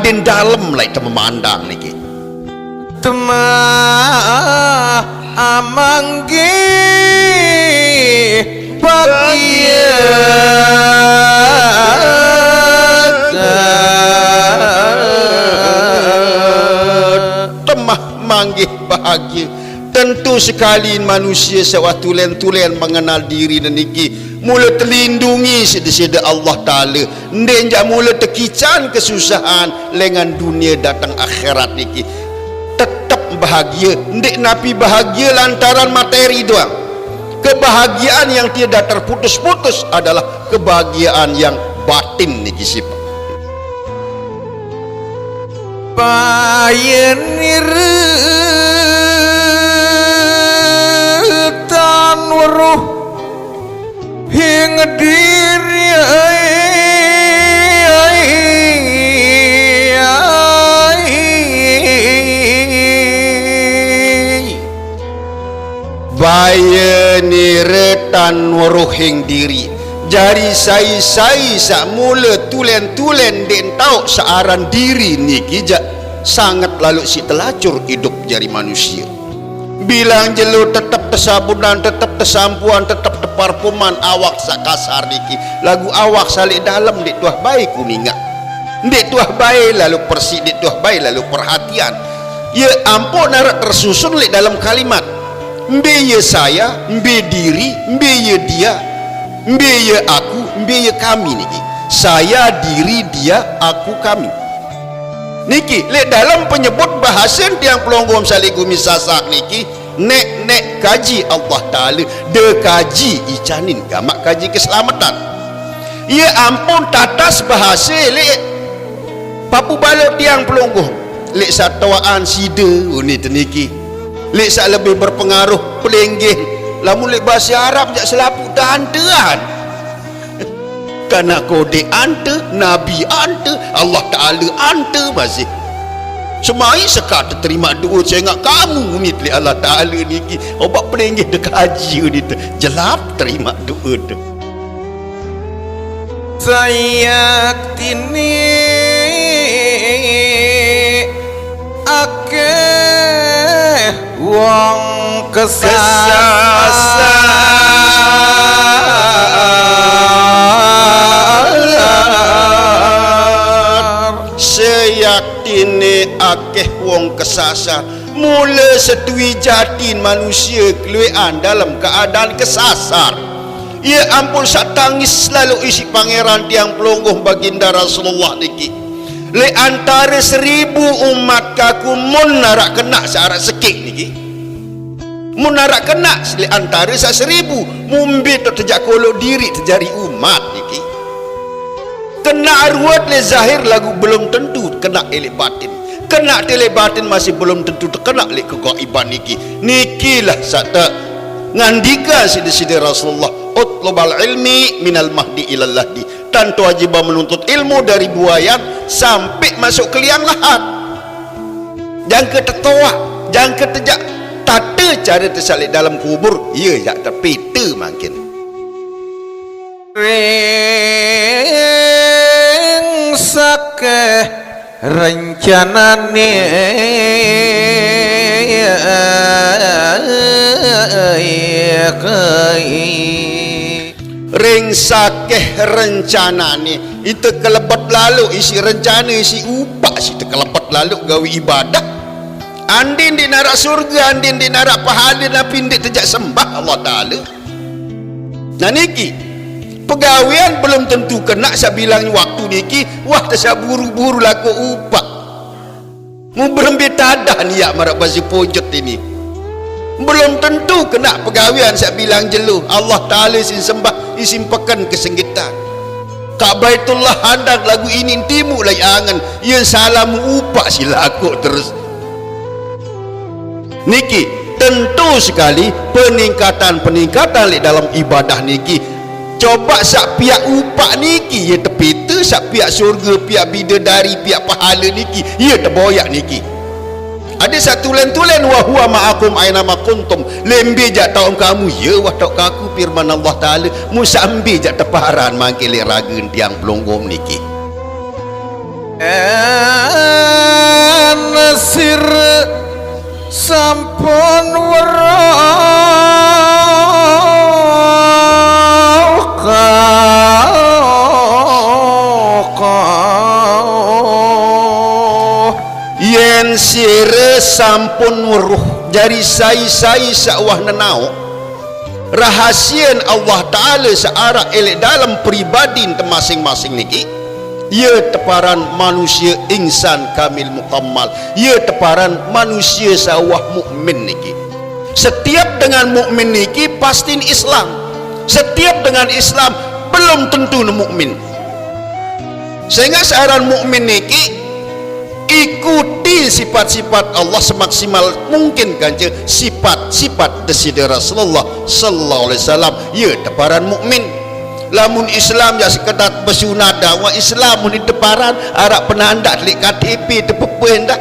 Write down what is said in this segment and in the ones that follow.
batin dalam lah kita memandang niki. Tema amanggi bahagia temah manggih bahagia. Tentu sekali manusia sewaktu tulen mengenal diri dan niki mula terlindungi sida Allah Ta'ala. Ndek jak mula terkican kesusahan lengan dunia datang akhirat niki. Tetap bahagia. Ndek napi bahagia lantaran materi doang. Kebahagiaan yang tidak terputus-putus adalah kebahagiaan yang batin niki sifat. Pioneer tanwaruh hingga diri Pioneer tanwaruh hing diri jari sai sak mula tulen den tau searan diri niki jak sangat lalu si telacur hidup jari manusia. Bilang jelu tetap tersabunan, tetap tersampuan, tetap terparfuman awak sakasar niki. Lagu awak salik dalam dik tuah baik kuninga. Dik tuah baik lalu persik, dik tuah baik lalu perhatian. Ya ampun narak tersusun lek dalam kalimat. Mbe ye saya, mbe diri, mbe ye dia, mbe ye aku, mbe ye kami niki. Saya, diri, dia, aku, kami. Niki lek dalam penyebut bahasa tiang pelonggom saligumi sasak niki nek kaji Allah Ta'ala de kaji icanin gamak kaji keselamatan. Ya ampun tatas bahasa lek papu balok tiang pelonggom lek satawaan sida ni teniki lek sak lebih berpengaruh pelenggih lamun lek bahasa Arab jak selapu dandean. Karena kode ante, Nabi ante, Allah Ta'ala ante masih semai sekat terima doa saya ingat kamu ni teli Allah Ta'ala ni obat pelenggih dekat haji ni tu jelap terima doa tu. Saya tini akeh wong kesasar seyaktine akeh wong kesasar mula setui jatin manusia keluian dalam keadaan kesasar. Ya ampun sak tangis selalu isi pangeran tiang pelonggoh baginda Rasulullah niki. Le antara 1000 umat kaku mun narak kena searat sekik niki. Mun narak kena le antara sak 1000 mumbi terjak kolok diri terjadi umat niki. Kena arwat le zahir lagu belum tentu kena elek batin. Kena elek batin masih belum tentu terkena le kegaiban niki. Nikilah sata ngandika sidi Rasulullah utlubal ilmi minal mahdi ilal lahdi. Tantu wajib menuntut ilmu dari buayan sampai masuk ke liang lahat. Jangan ketetoa, jangan ketejak tata cara tersalik dalam kubur. Ya jak terpita makin. Ring sakeh rencanane ring sakeh rencana ni itu kelebat lalu isi rencana isi upak si kelebat lalu gawe ibadah andin di narak surga andin di narak pahala napi ndik terjak sembah Allah Ta'ala. Nah niki pegawaian belum tentu kena saya bilang waktu niki wah saya buru-buru laku upak mu berembit tadah niat marak basi pojot ini belum tentu kena pegawaian saya bilang jelu Allah Ta'ala isin sembah isin pekan kesenggitan Kak Baitullah handang lagu ini timu lagi angan yang salamu upak silaku terus niki tentu sekali peningkatan di dalam ibadah niki coba sak pihak upak niki ya tepita sak pihak surga pihak bidadari pihak pahala niki ya terboyak niki. Ada satu tulen wa huwa ma'akum aina ma kuntum lembe jak tahu kamu ya wah tahu kaku firman Allah Ta'ala musa ambi jak teparan mangkile ragen tiang pelonggom niki ensire sampun weruh jari sai-sai sawah nenau rahasian Allah Ta'ala searah elek dalam peribadi masing-masing niki. Ia teparan manusia insan kamil mukammal, ia teparan manusia sawah mukmin niki. Setiap dengan mukmin niki pasti Islam, setiap dengan Islam belum tentu mukmin. Sehingga seorang mukmin niki ikuti sifat-sifat Allah semaksimal mungkin kanca sifat-sifat desida Rasulullah sallallahu alaihi wasallam. Ya teparan mukmin. Lamun Islam ya sekedar bersunada wa Islam mun deparan arak penanda delik KTP tepepen dah.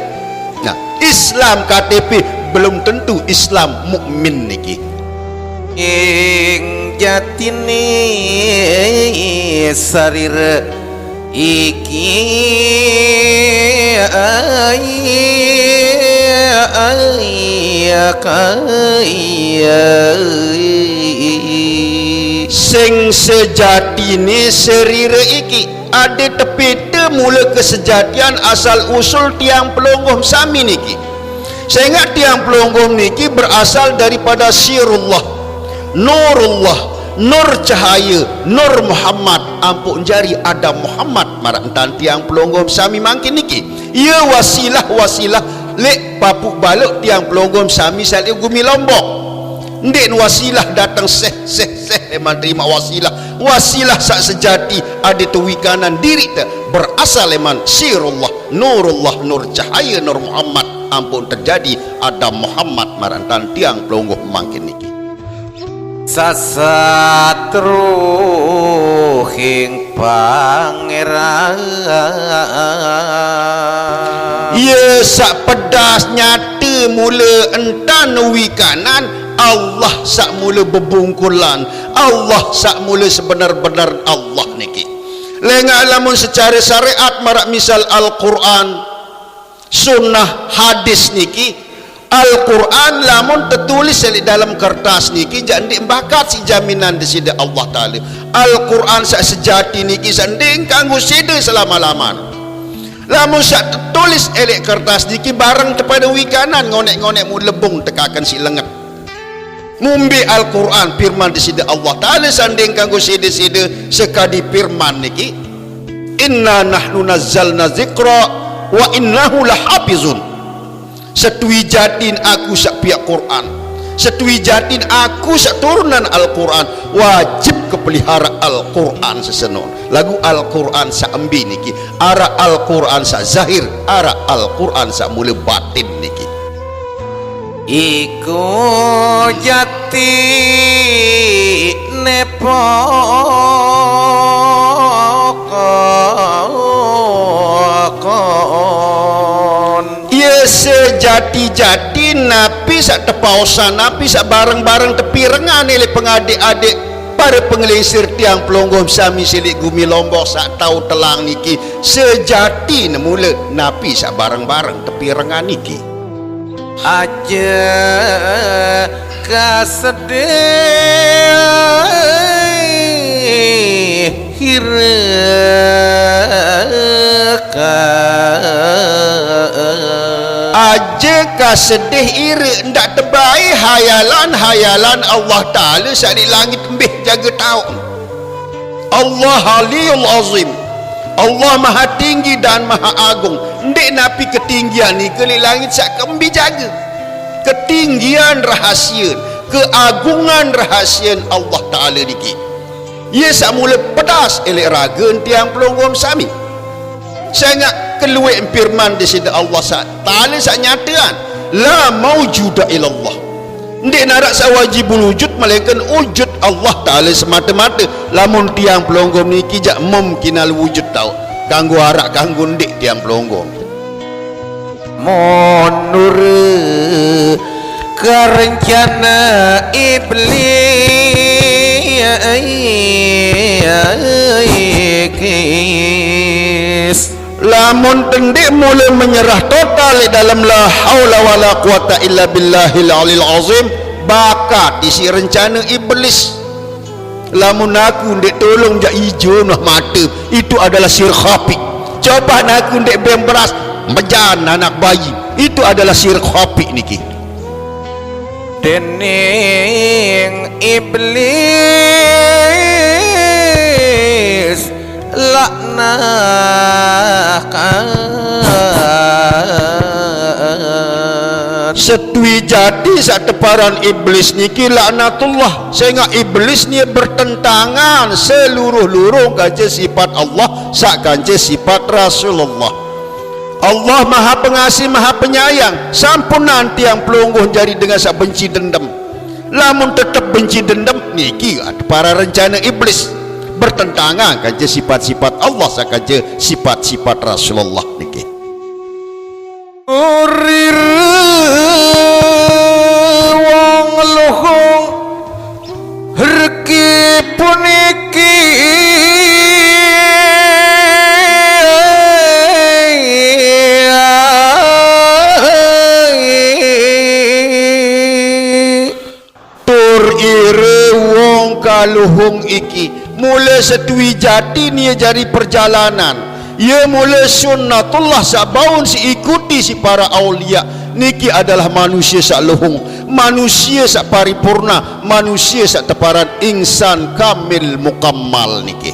Nah, Islam KTP belum tentu Islam mukmin niki. ing jatine sarira iki sing sejatine serira iki ada tepete mula kesejatian asal usul tiang pelonggoh sami niki. Sehingga tiang pelonggoh niki berasal daripada sirullah, nurullah, nur cahaya, nur Muhammad, ampun jari ada Muhammad marantan tiang pelonggoh sami mangkin niki. Ia wasilah lek papuk balok tiang pelonggoh sami sali gumi Lombok. Ndek wasilah datang seh memang terima wasilah sak sejati ada tuwikanan diri te berasal leman sirullah, nurullah, nur cahaya, nur Muhammad, ampun terjadi ada Muhammad marantan tiang pelonggoh mangkin niki. sasatruhing pangeran ia sak pedas nyata mula entan wikanan Allah sak mula bebungkulan, Allah sak mula sebenar-benar Allah niki. Lengah lamun secara syariat marak misal Al-Quran, sunnah, hadis niki. Al-Quran lamun tertulis di dalam kertas niki jadi bakat si jaminan di sida Allah Ta'ala. Al-Quran sak sejati niki sanding kanggo sida selama-lamanya. Lamun sak tertulis elek kertas niki barang kepada wikanan ngonek-ngonek mu lebung tekakan si lengat. Mumbi Al-Quran firman di sida Allah Ta'ala sanding kanggo sida-sida sekadi firman niki. Inna nahnu nazzalna zikra wa innahu lahafizun. Setui jatin aku sak pihak Quran, setui jatin aku sak turunan Al-Quran, wajib kepelihara Al-Quran sesenon. Lagu Al-Quran sak embi niki, ara Al-Quran sak zahir, ara Al-Quran sak mula batin niki. iku jati nepo sejati-jati napi sak tepausan napi sak bareng-bareng tepi rengan oleh pengadik-adik para pengelisir tiang pelonggoh sami silik gumi Lombok sak tau telang niki sejati mula napi sak bareng-bareng tepi rengan niki aja kasedih aja kasedih ira ndak tebai hayalan Allah Ta'ala sak di langit embih jaga tahu. Allah Aliyul Azim, Allah Maha Tinggi dan Maha Agung. Ndek napi ketinggian ni ke langit sak kembi jaga ketinggian rahasia, keagungan rahasia Allah Ta'ala niki. Ia sak mula pedas elek raga tiang pelonggoh sami. Sangat keluar firman di sini Allah Ta'ala sak nyatakan la maujuda ilallah. Ndik narak sak wajibul wujud melainkan wujud Allah Ta'ala semata-mata. Lamun tiang pelonggoh niki jak mumkinal wujud tau kanggo arak kanggo ndik tiang pelonggoh mundur kerencana iblis. Lamun tendik mula menyerah total dalam la haula wala quwata illa billahil alil azim bakat isi rencana iblis. Lamun aku ndek tolong jak hijau noh mata itu adalah sir khafi. Coba aku ndek bem beras mejan anak bayi. Itu adalah syirik khafi niki. Dening iblis laknat Setui jadi sak teparan iblis niki laknatullah, sehingga iblis ni bertentangan seluruh-luruh kaje sifat Allah sak kaje sifat Rasulullah. Allah maha pengasih maha penyayang, sampun nanti yang pelungguh jadi dengan sak benci dendam. Lamun tetap benci dendam niki para rencana iblis bertentangan kaje sifat-sifat Allah sak kaje sifat-sifat Rasulullah niki. urir wong luhung reki puniki Tur ire wong kaluhung iki mula setui jati ni jari perjalanan. Ia mula sunnatullah sabaun si ikuti si para aulia. Niki adalah manusia sak luhung, manusia sak paripurna, manusia sak teparan insan kamil mukammal niki.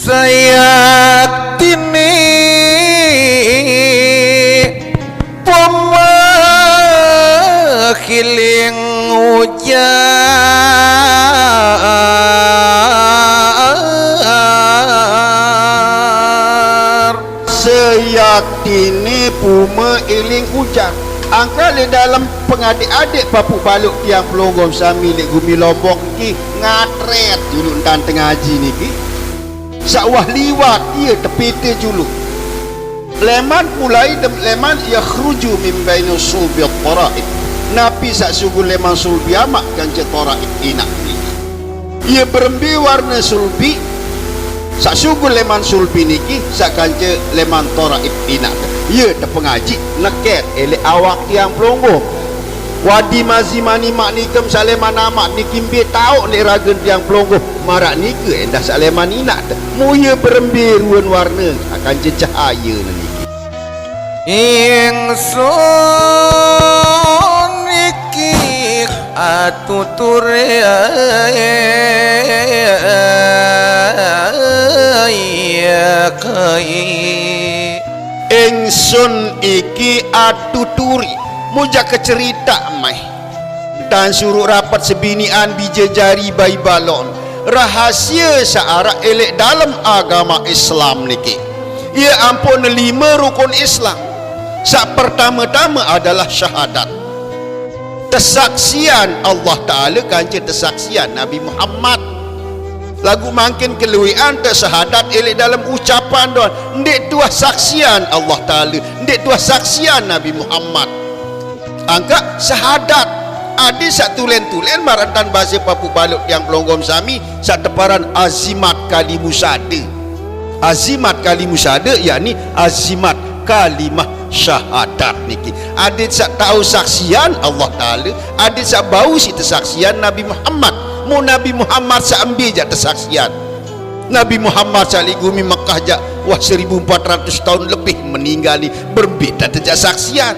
saya tini pemakiling ujar Seyaktini puma iling hujan. Angka le dalam pengadik-adik papuk baluk tiang pelonggom sami lek gumi Lombok ki ngatret dulu entan tengah haji niki. Sakwah liwat ia tepite julu. Leman mulai leman yakhruju min bainu sulbi at-tara'iq. Napi sak sugu leman sulbi amak kance tara'iq inak niki. Ia berembi warna sulbi sak sugu leman sulbi niki sak kance leman tara'iq inak. Ia terpengaji neket elek awak tiang pelonggo. Wadi mazimani mak nikem saleman amak nikimbe tauk ni ragen tiang pelonggo marak nike endah saleman inak muya berembi ruan warna akan cahaya niki. ingsun iki atuture ya kai Ingsun iki atuturi muja kecerita mai dan suruh rapat sebinian bija jari bayi balon rahasia searah elek dalam agama Islam niki. Ia ampun 5 rukun Islam. Sak pertama-tama adalah syahadat, kesaksian Allah Ta'ala kanci kesaksian Nabi Muhammad. Lagu makin keluian tersahadat elek dalam ucapan doan ndek tuah saksian Allah Ta'ala, ndek tuah saksian Nabi Muhammad. Angka syahadat ada sak tulen-tulen marantan bahasa Papua Baluk yang pelonggom sami sak teparan azimat kalimusada. Azimat kalimusada yakni azimat kalimah syahadat niki. Ada sak tahu saksian Allah Ta'ala, ada sak bau si tersaksian Nabi Muhammad. Mu Nabi Muhammad seambil je tersaksian. Nabi Muhammad saligumi Mekah je wah 1400 tahun lebih meninggali berbeda terjak saksian.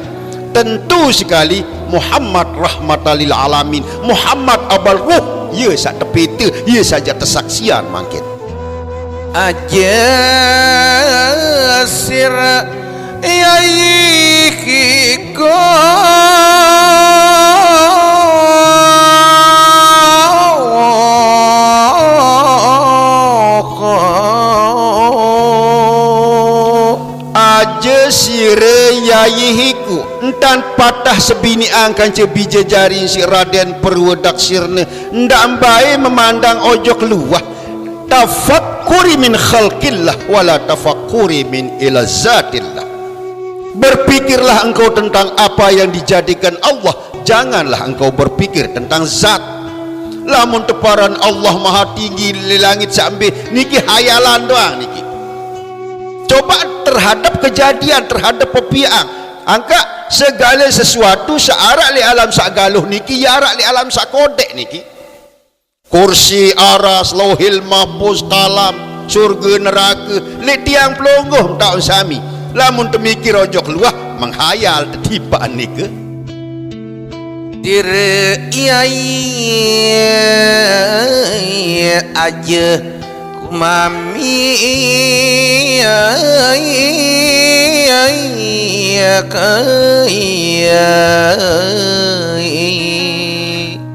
Tentu sekali Muhammad rahmatalil alamin, Muhammad abal ruh, ia sak tepita, ia saja tersaksian mangkin. aja sir ya ikiko aja sire yayihiku entan patah sebini angkan bija jari si Raden perwedak sirne ndak bae memandang ojo keluar tafakkuri min khalqillah wala tafakkuri min ila zatillah. Berpikirlah engkau tentang apa yang dijadikan Allah, janganlah engkau berpikir tentang zat. Lamun teparan Allah maha tinggi di langit sampai niki hayalan doang niki. Coba terhadap kejadian, terhadap pepiang angka segala sesuatu searak li alam sagaluh niki ya arak li alam sakodek niki. Kursi, aras, lauhil mahfuz, kalam, surga, neraka li tiang pelonggoh tak sami lamun temikir ojok luah menghayal tetipaan ni ke Dire aja kumami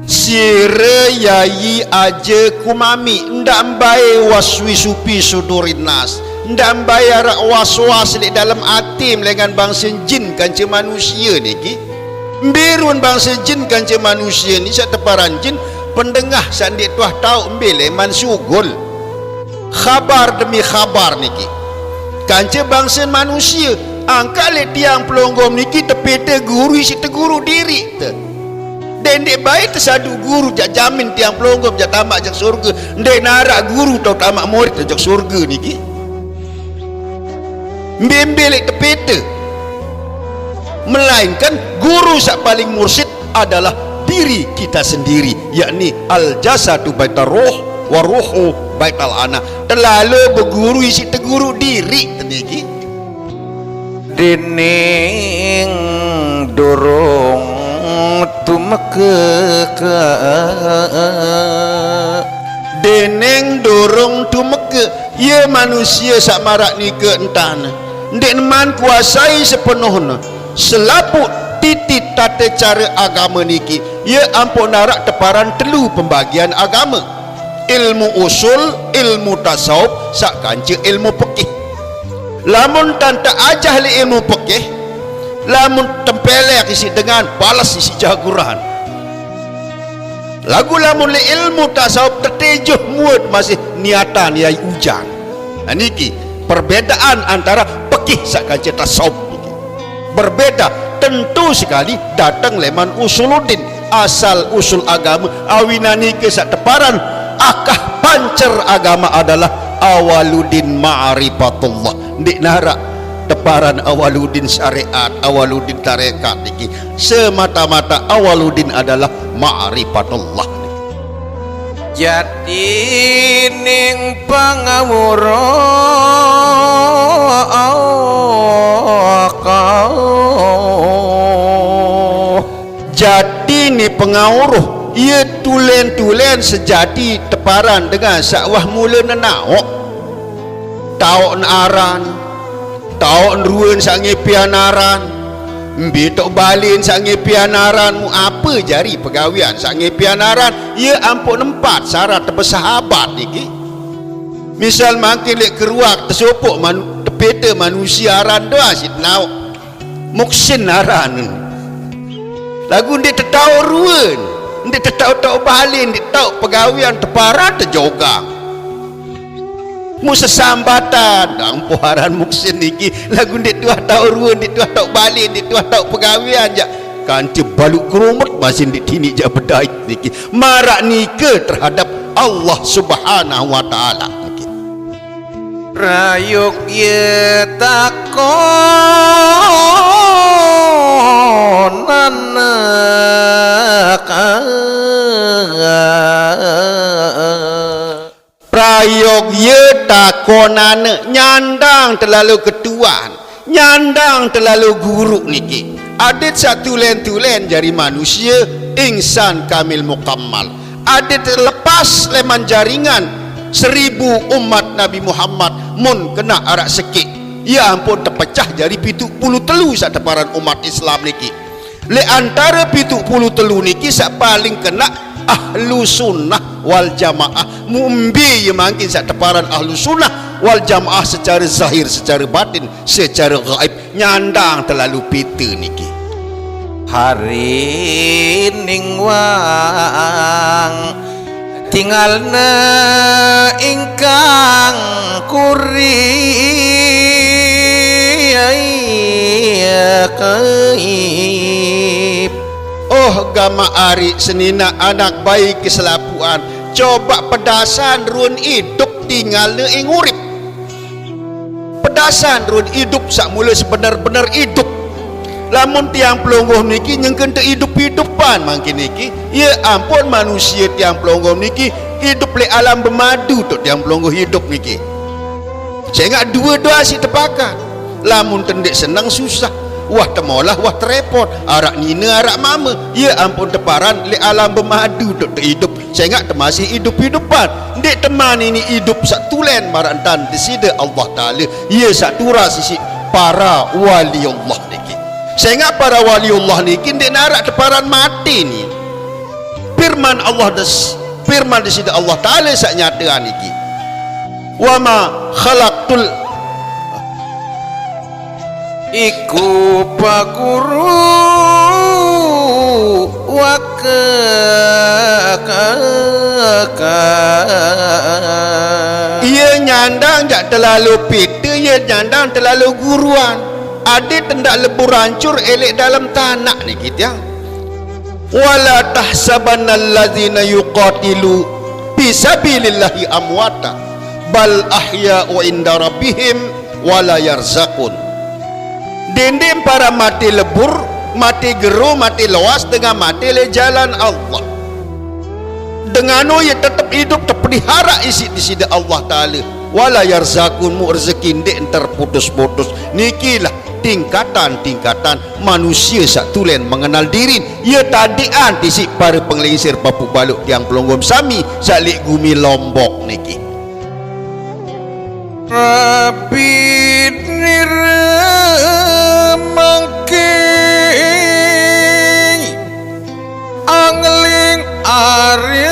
sire yayi aja kumami ndak mbae waswi supi sudurin nas ndak mbae arak was-was di dalam hati dengan bangsa jin kanca manusia niki mbirun bangsa jin kanca manusia ni sak teparan jin pendengah sandik tuah tau mbele man sugul khabar demi khabar niki kanca bangsa manusia angkat le tiang pelonggom niki tepete guru isi teguru diri te dendek baik tersadu guru jak jamin tiang pelonggom jak tamak jak surga ndek narak guru tau tamak murid jak surga niki mbembelek tepete melainkan guru sak paling mursyid adalah diri kita sendiri, yakni al jasadu baitar roh wa ruhu baital ana. Terlalu berguru isi teguru diri tadi dening dorong tumeke deneng dorong tumeke ye manusia sak marak ni ke entana ndek man kuasai sepenuhnya selaput titik tata cara agama niki ia ampun narak teparan telu pembagian agama ilmu usul ilmu tasawuf sak kanca ilmu fikih lamun tanta ajah li ilmu fikih lamun tempelek isi dengan balas isi jaguran lagu lamun li ilmu tasawuf tertejuh muat masih niatan yai ujan niki perbedaan antara fikih sak kanca tasawuf berbeda tentu sekali datang leman usuluddin asal usul agama awinani ke sak teparan akah pancer agama adalah awaluddin ma'rifatullah ndik narak teparan awaluddin syariat awaluddin tarekat niki semata-mata awaluddin adalah ma'rifatullah jadi ning pangawura jadi ni pengawuruh ia tulen-tulen sejati teparan dengan sakwah mula nenaok tauk aran tauk ruan sange pianaran mbitok balin sange pianaran mu apa jari pegawian sange pianaran ia ampun empat syarat bersahabat niki misal makin lek keruak tersopok tepeta manusia aran doa si nauk muksin aran lagu dia tertahu ruan dia tertahu balin dia tahu pegawian teparan terjogang mu sesambatan dang puaran muksin niki lagu dia tuah tahu ruan dia tuah tahu balin dia tuah tahu pegawian jak kanti baluk kerumut masih di tini jak bedait niki marak nika terhadap Allah Subhanahu wa taala niki rayuk ye takonan prayog ye takonane nyandang terlalu ketuan nyandang terlalu guru niki adet satu tulen jari manusia insan kamil mukammal adet lepas leman jaringan 1000 umat Nabi Muhammad mun kena arak sekik ya ampun terpecah jari 73 sak teparan umat Islam niki le antara 73 niki sak paling kena ahlu sunnah wal jamaah mumbi yang mungkin sak teparan ahlu sunnah wal jamaah secara zahir secara batin secara gaib nyandang terlalu pita niki hari ning wang tinggalna ingkang kuri kaib oh gama ari senina anak baik keselapuan coba pedasan ruan hidup tinggalna ing urip pedasan ruan hidup sak mula sebenar-benar hidup lamun tiang pelonggoh niki nyengken te hidup-hidupan mangkin niki ya ampun manusia tiang pelonggoh niki hidup le alam bermadu tu tiang pelonggoh hidup niki saya ingat dua-dua si tepakan lamun tendek senang susah, wah temolah wah terepot, arak nina arak mama, ya ampun teparan le alam bermadu dok hidup saya ingat masih hidup-hidupan dek teman ini hidup sak tulen marantan disida Allah Ta'ala ya sak tura sisi para wali Allah niki. Saya ingat para wali Allah niki dek narak teparan mati ni firman Allah firman disida Allah Ta'ala sak nyata niki wa ma khalaqtul iku pakuru ia nyandang jak terlalu pita, ia nyandang terlalu guruan, ada tendak lebur hancur elek dalam tanah ni kita. Wala tahsabanna allazina yuqatilu fi sabilillahi amwata bal ahya'u inda rabbihim wala yarzaqun. Dendem para mati lebur, mati geru, mati luas dengan mati le jalan Allah. Dengan ia tetap hidup terpelihara isi di sida Allah Ta'ala. Wala yarzaqun mu rezeki ndek terputus-putus. Nikilah tingkatan-tingkatan manusia sak tulen mengenal diri. Ia tadian tisik para penglingsir papu baluk tiang pelonggom sami salik gumi Lombok niki. Rabbi mangke angling ari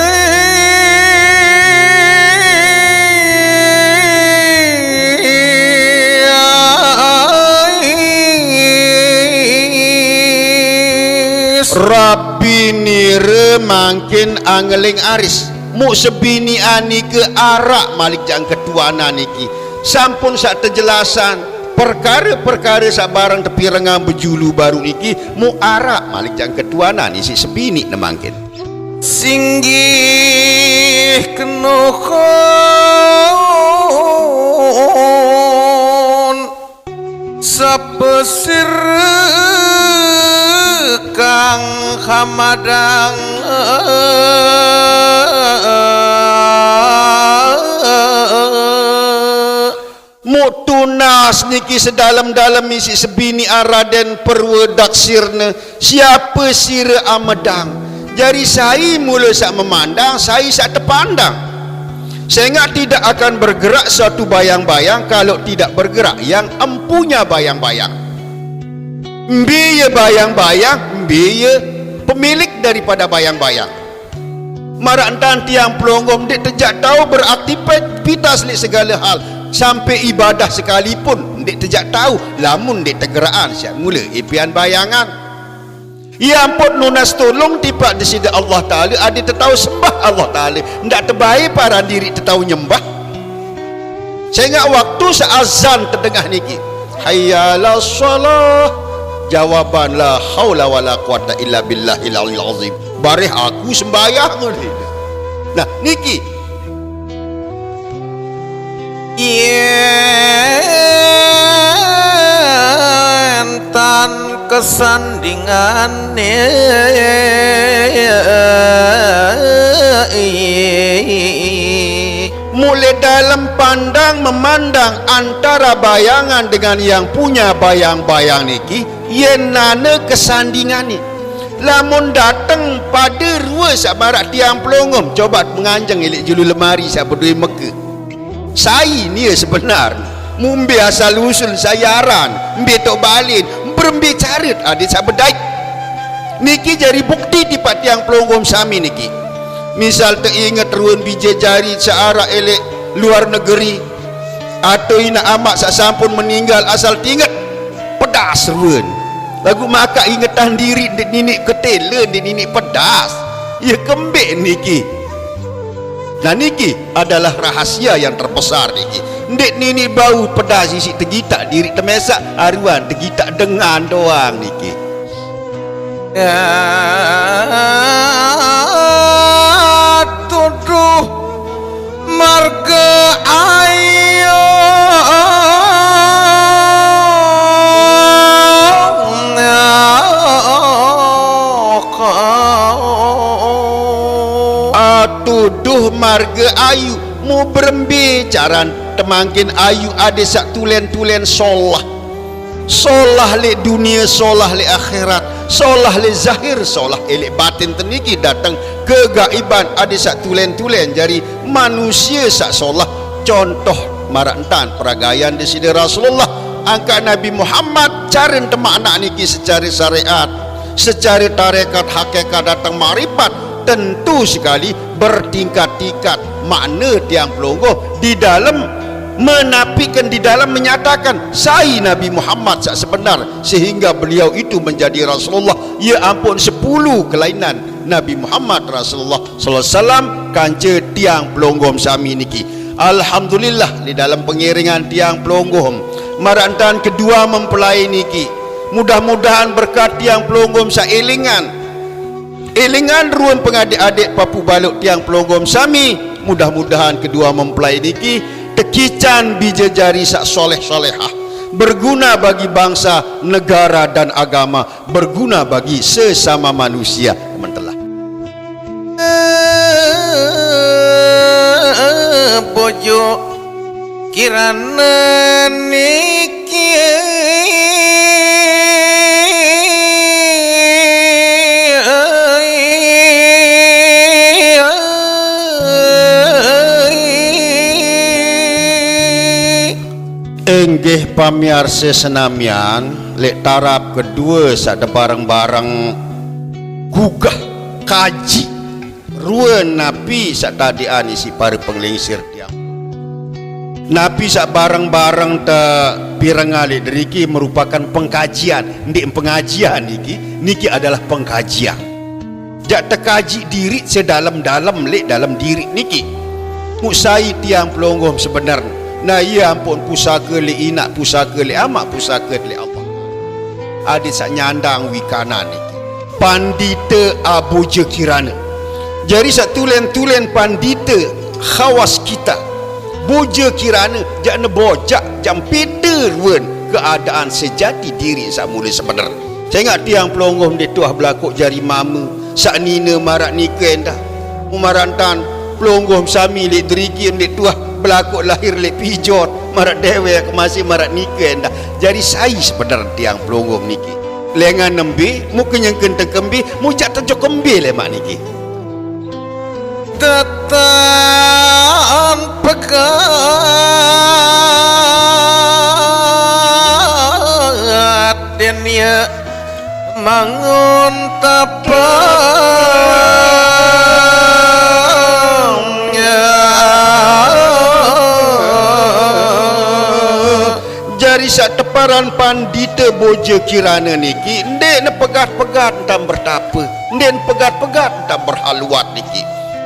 Rabbi nire mangkin angling aris mu sebini ani ke arak malik jang ketuana niki sampun sak terjelasan perkara-perkara sak barang tepi rengang berjulu baru niki mu arak malik jang ketuana ni si sebini nemangkin singgih kenohon sapesir kang hamadang mutunas niki sedalam-dalam isi sebini araden perwedak sirne siapa sira amedang jari saya mula sak memandang saya sak terpandang saya ingat tidak akan bergerak suatu bayang-bayang kalau tidak bergerak yang empunya bayang-bayang biaya bayang-bayang biaya pemilik daripada bayang-bayang marantan tiang pelonggom dek tejak tahu beraktivitas li segala hal sampai ibadah sekalipun dek tejak tahu lamun dek tegeraan siap mula impian bayangan ya ampun nunas tolong tipak di sida Allah Ta'ala ada tertahu sembah Allah Ta'ala ndak terbaik para diri tertahu nyembah saya ingat waktu seazan terdengar niki hayyalah shalah jawaban la haula wala quwata illa billahil aliyil azim barih aku sembahyang ni nah niki tan kesandingan mulai dalam pandang memandang antara bayangan dengan yang punya bayang-bayang niki yenana kesandingan ni lamun datang pada rua sak barat tiang pelongom coba menganjang elok julu lemari sak berdui Mekah saya ni sebenar mumbi asal usul sayaran mbi tok balin berembi carit adik sak bedai niki jadi bukti tipat tiang pelongom sami niki misal teringat ruan biji jari searah elek luar negeri atau ina amak sak sampun meninggal asal tingat pedas ruan lagu maka ingatan diri di ninik ketela di ninik pedas ya kembek niki nah niki adalah rahasia yang terbesar niki ndek ninik bau pedas isi tegitak diri temesak aruan tegitak dengan doang niki tuduh marga ayo tuduh marga ayu mu berembi caran temangkin ayu ada sak tulen-tulen solah solah le dunia, solah le akhirat, solah le zahir, solah elek batin teniki datang kegaiban ada sak tulen-tulen jari manusia sak solah. Contoh marantan peragaian di sini Rasulullah angkat Nabi Muhammad cara temak anak niki secara syariat, secara tarekat hakikat datang makrifat, tentu sekali bertingkat-tingkat makna tiang pelonggoh di dalam menafikan, di dalam menyatakan saya Nabi Muhammad sak sebenar, sehingga beliau itu menjadi Rasulullah. Ya ampun 10 kelainan Nabi Muhammad Rasulullah sallallahu alaihi wasallam kanca tiang pelonggoh sami niki. Alhamdulillah di dalam pengiringan tiang pelonggoh marantan kedua mempelai niki, mudah-mudahan berkat tiang pelonggoh sa elingan ruan pengadik-adik papu baluk tiang pelonggom sami, mudah-mudahan kedua mempelai niki tekican bija jari sak soleh-solehah, berguna bagi bangsa, negara dan agama, berguna bagi sesama manusia. Mentelah bojo kirana niki enggih pamiarsa senamian lek tarap kedua sada barang-barang gugah kaji ruan napi sak tadi ani si para penglingsir tiang napi sak barang-barang ta pirangali deriki merupakan pengkajian. Ndik pengajian niki adalah pengkajian. Jak terkaji diri sedalam-dalam lek dalam diri niki musai tiang pelonggom sebenarnya. Nah ya ampun pusaka li inak, pusaka li amak, pusaka li Allah. Adik sak nyandang wikana niki pandita abuja kirana. Jadi sak tulen-tulen pandita khawas kita buja kirana jak nebojak jam peder wen keadaan sejati diri sak mula sebenar. Saya ingat tiang pelonggom dia tuah belakuk jari mama sak nina marak nikah dah umarantan pelonggom sami li deriki dia tuah belakuk lahir le pijot marak dewe masih marak nikah dah. Jadi saya sebenar tiang pelonggom niki lengan nembe muka yang kenteng kembi mujak terjok kembi le mak niki tetan pekat denia mangun tapangnya jari sak teparan pandita boja kirana niki ndek ne pegat-pegat entam bertapa, ndek pegat-pegat entam berhaluat niki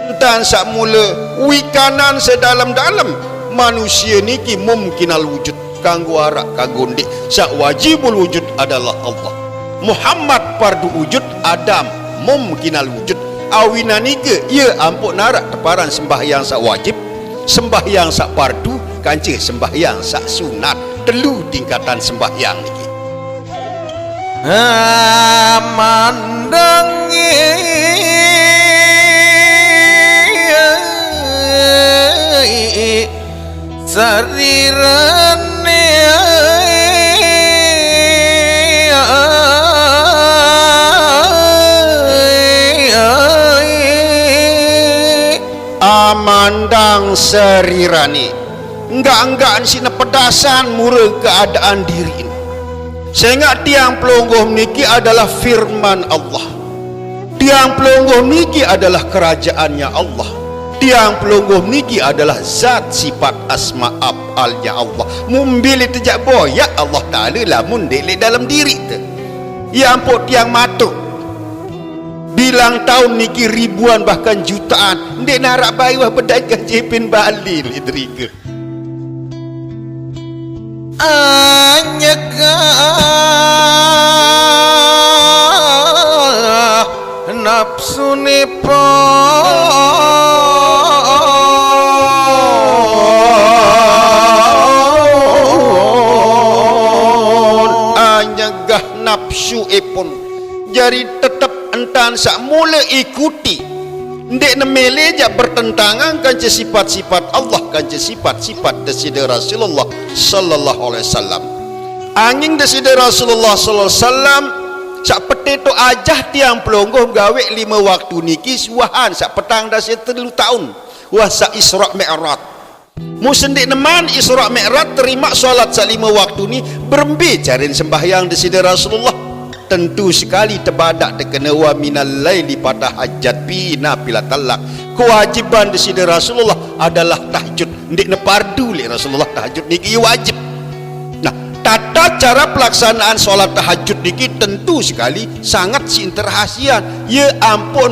entan sak mula wikanan sedalam-dalam manusia niki mumkinal wujud kanggo arak kanggo ndik sak wajibul wujud adalah Allah. Muhammad fardu wujud, Adam mumkinal wujud. Awina nika ya ampun narak teparan sembahyang sak wajib, sembahyang sak fardu, kanca sembahyang sak sunat. Telu tingkatan sembahyang niki. Mandangi sarirane amandang serirani enggak sina pedasan mura keadaan diri ini. Saya ingat tiang pelonggoh niki adalah firman Allah, tiang pelonggoh niki adalah kerajaannya Allah, tiang pelonggoh niki adalah zat sifat asma af'alnya Allah. Mumbili tejak boyak Allah Ta'ala lamun dek dalam diri tu. Ya ampun tiang matuk bilang tahun niki ribuan bahkan jutaan ndek narak bayuh pedagang jepin Bali lidrika anyegah nafsu nipon anyegah nafsu ipun jari tetap entan sak mula ikuti ndek nemele jak bertentangan kanca sifat-sifat Allah, kanca sifat-sifat desida Rasulullah sallallahu alaihi wasallam. angin desida Rasulullah sallallahu alaihi wasallam sak pete tu ajah tiang pelonggoh gawe 5 waktu niki suahan sak petang dah 3 tahun wah sak Isra Mi'raj mu sendik neman Isra Mi'raj terima solat sak 5 waktu ni berembi carin sembahyang desida Rasulullah tentu sekali terbadak terkena wa minal laili pada hajat bina bila talak kewajiban desida Rasulullah adalah tahajud ndik ne pardu le Rasulullah tahajud niki wajib. Nah, tata cara pelaksanaan solat tahajud niki tentu sekali sangat rahasia. Ya ampun,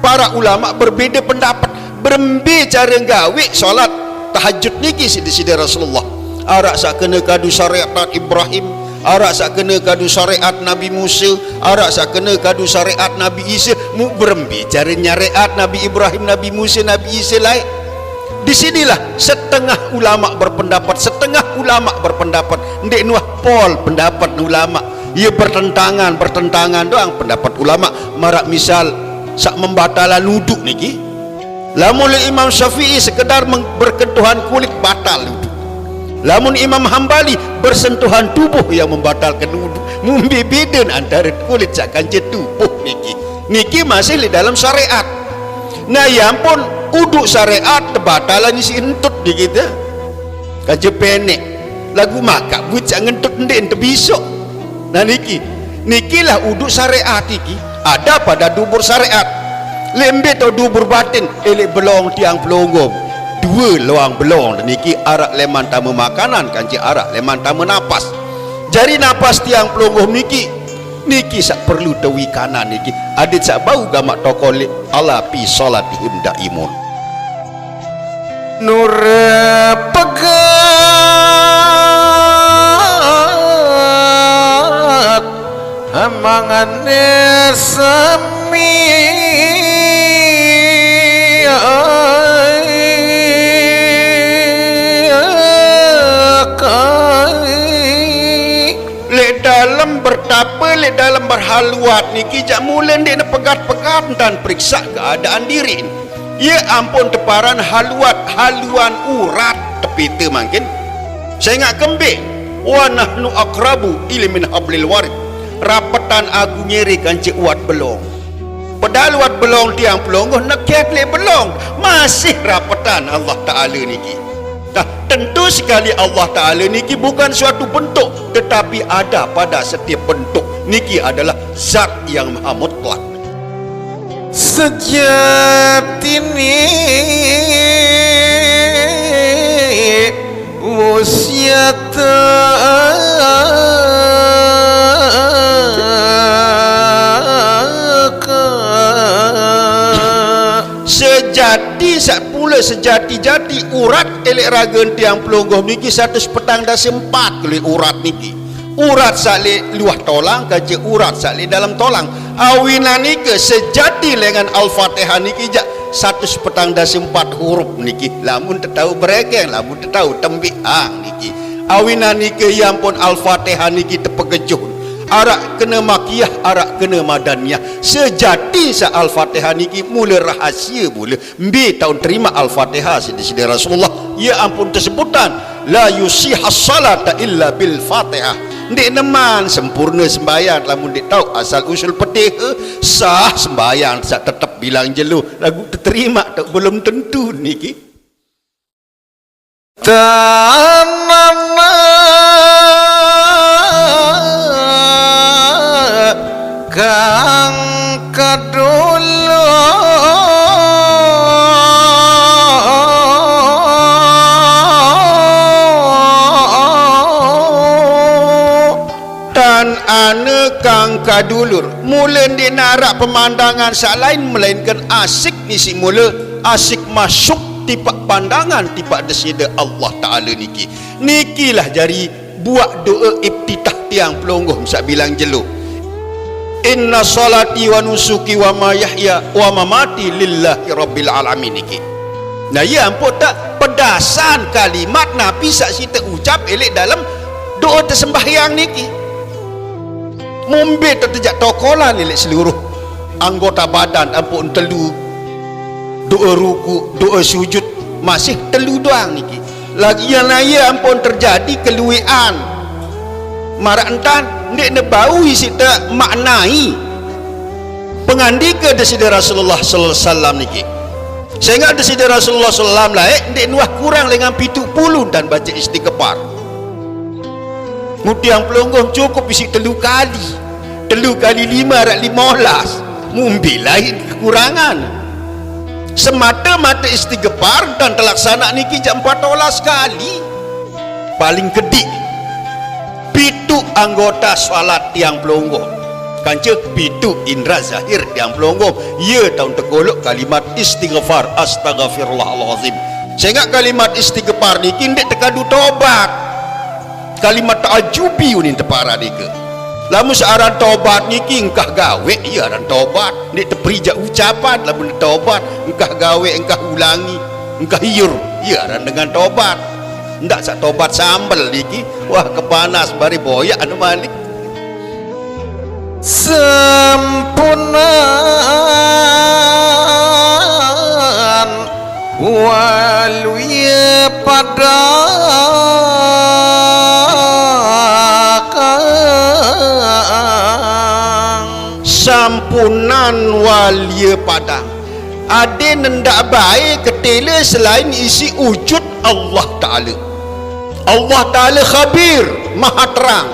para ulama berbeza pendapat berembe cara gawe solat tahajud niki sida Rasulullah. Arak sak kena kadu syariat Ibrahim, arak sak kena kadu syariat Nabi Musa, arak sak kena kadu syariat Nabi Isa. Mu berembe cara nyariat Nabi Ibrahim, Nabi Musa, Nabi Isa lain. Di sinilah setengah ulama berpendapat, setengah ulama berpendapat ndek nuah pol pendapat ulama. Ia bertentangan doang pendapat ulama. Marak misal sak membatalan wuduk niki. Lamun Imam Syafi'i sekedar berkentuhan kulit batal wuduk. Lamun Imam Hambali bersentuhan tubuh yang membatalkan wuduk. Membebedan antara kulit sak kancet tubuh niki. Niki masih di dalam syariat. Nah ya ampun, uduk syariat terbatalan isi entut di kita kaje penek lagu makak bucak ngentut ndek ente besok. Nah niki lah uduk syariat iki ada pada dubur syariat lembe atau dubur batin elek belong tiang pelonggom 2 luang belong niki arak leman tamu makanan kanci arak leman tamu napas jari napas tiang pelonggom niki sak perlu tawi kanan niki adit sak bau gamak tokol ala pi salatihim daimun nur pegat amangane sami le dalam bertapa le dalam berhalwat niki jak mula ndek pegat-pegat dan periksa keadaan diri. Ya ampun teparan haluan urat tepita mungkin saya ingat kembing wa nahnu aqrabu ila min hablil warid rapatan aku nyeri kancik uat belong padahal uat belong tiang pelonggoh nekat le belong masih rapatan Allah Ta'ala niki. Nah, tentu sekali Allah Ta'ala niki bukan suatu bentuk tetapi ada pada setiap bentuk niki adalah zat yang maha mutlak. Sejatine usiata sejati sak pula sejati-jati urat elek ragen tiang pelonggoh niki 1 petang dah 4 kali urat niki. Urat salik luah tolang kaje urat salik dalam tolang awina niki sejati dengan Al-Fatihah niki jak 1 petang dah 4 huruf niki lamun tahu berekeng lamun tahu tembik hang niki awina niki yang pun Al-Fatihah niki tepegejuh arak kena makiyah arak kena madaniyah sejati sa Al-Fatihah niki mula rahasia mula mbi tahun terima Al-Fatihah sidi Rasulullah ya ampun tersebutan la yusihas salata illa bil Fatihah ndik neman sempurna sembahyang lamun ndik tahu asal usul petih sah sembahyang sak tetap bilang jelu lagu terima tak belum tentu niki tanana kang kadulu dan ane kang kadulur mula di narak pemandangan sak lain melainkan asik nisi mula asik masuk tipak pandangan tipak desida Allah Ta'ala niki nikilah jari buat doa iftitah tiang pelonggoh sak bilang jelu inna salati wa nusuki wa ma yahya wa mamati lillahi rabbil alamin niki. Nah ya ampun tak pedasan kalimat Nabi sak kita ucap elek dalam doa tersembahyang niki mumbe tertejak tokolan elek seluruh anggota badan ampun telu doa ruku doa sujud masih telu doang niki lagi yang lain ampun terjadi keluian marak entan ndik ne bau sita maknai pengandika desida Rasulullah sallallahu alaihi wasallam niki sehingga desida Rasulullah sallallahu alaihi wasallam ndik nuah kurang dengan 70 dan baca istighfar mutiang pelonggong cukup isi 3 kali 5 rak 15 mumbi lain kekurangan semata-mata istighfar dan terlaksana niki jam 14 kali paling kedik pitu anggota solat tiang pelonggong kanca pitu indra zahir tiang pelonggong ya tahun tegolok kalimat istighfar astaghfirullahalazim sehingga kalimat istighfar niki ndik tekadu tobat kalimat ta'ajubi unin tepara niki lamun searan tobat niki engkah gawe ya aran tobat ndik teprija ucapan lamun tobat engkah gawe engkah ulangi engkah hiur ya aran dengan tobat ndak sak tobat sambel niki wah kepanas bari boyak anu balik sempunan waluye pada sampunan walia padang ada nendak baik ketela selain isi wujud Allah Ta'ala. Allah Ta'ala khabir maha terang,